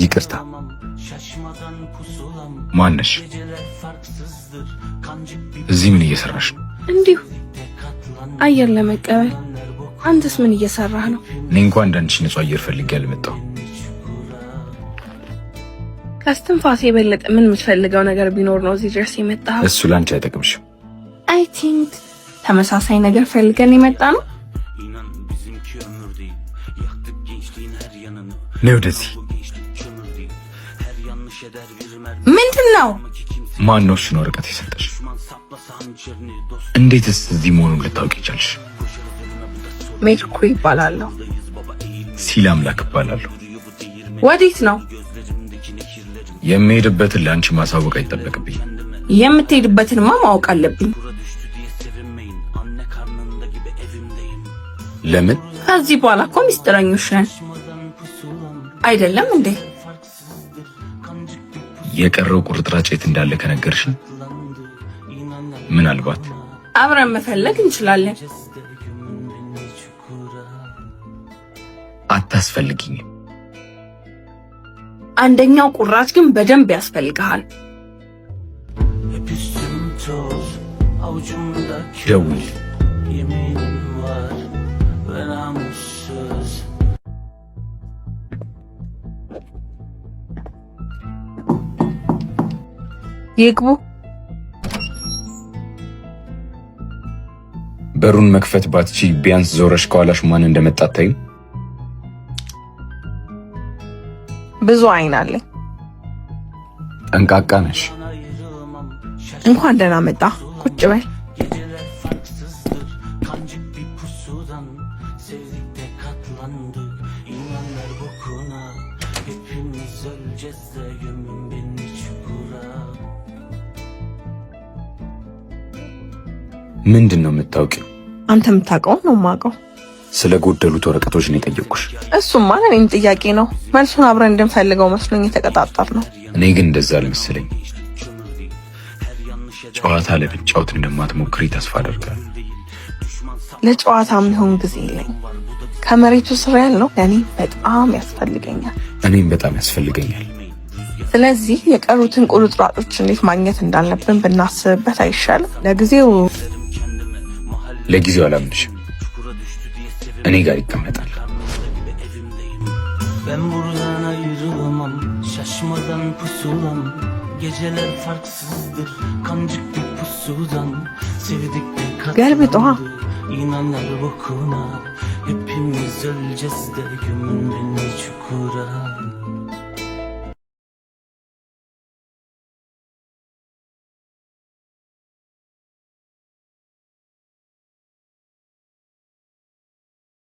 ይቅርታ ማነሽ? እዚህ ምን እየሰራሽ ነው? እንዲሁ አየር ለመቀበል። አንተስ ምን እየሰራህ ነው? እኔ እንኳን እንዳንቺ ንጹህ አየር ፈልጌ አልመጣሁ። ከስትንፋሴ የበለጠ ምን የምትፈልገው ነገር ቢኖር ነው እዚህ ድረስ የመጣኸው? እሱ ላንቺ አይጠቅምሽም። አይ ቲንክ ተመሳሳይ ነገር ፈልገን የመጣ ነው። ነይ ወደዚህ። ምንድነው? ማን ነው እሱን ወረቀት የሰጠሽ? እንዴትስ እዚህ መሆኑን ልታውቂ ቻልሽ? ሜድኩ ይባላለሁ። ሲል አምላክ ይባላለሁ። ወዴት ነው? የምሄድበትን ለአንቺ ማሳወቅ አይጠበቅብኝ። የምትሄድበትንማ ማወቅ አለብኝ። ለምን? ከዚህ በኋላ እኮ ሚስጥረኞች ነን አይደለም እንዴ? የቀረው ቁርጥራጭ የት እንዳለ ከነገርሽኝ ምናልባት አብረን መፈለግ እንችላለን። አታስፈልጊኝም። አንደኛው ቁራጭ ግን በደንብ ያስፈልግሃል። ደውል። ይግቡ። በሩን መክፈት ባትቺ ቢያንስ ዞረሽ ከኋላሽ ማን እንደመጣ አታይም? ብዙ አይን አለኝ። ጠንቃቃ ነሽ። እንኳን ደህና መጣ። ቁጭ በል። ምንድነው የምታውቂው? አንተ የምታውቀው ነው የማውቀው። ስለ ጎደሉት ወረቀቶች ነው የጠየቅኩሽ። እሱማ ለኔም ጥያቄ ነው። መልሱን አብረን እንድንፈልገው መስሎኝ የተቀጣጣር ነው። እኔ ግን እንደዛ አልመሰለኝ። ጨዋታ ለመጫወት እንደማትሞክሪ ተስፋ አደርጋለሁ። ለጨዋታም ሊሆን ጊዜ የለኝ። ከመሬቱ ስር ያለው ለኔ በጣም ያስፈልገኛል። እኔም በጣም ያስፈልገኛል። ስለዚህ የቀሩትን ቁርጥራጮች እንዴት ማግኘት እንዳለብን ብናስብበት አይሻልም? ለጊዜው አላምንሽም። እኔ ጋር ይቀመጣል። Ben buradan ayrılamam, şaşmadan pusulam. Geceler farksızdır, kancık bir pusudan. Sevdik bir katlandı, inanlar bokuna. Hepimiz öleceğiz de gömün beni çukura.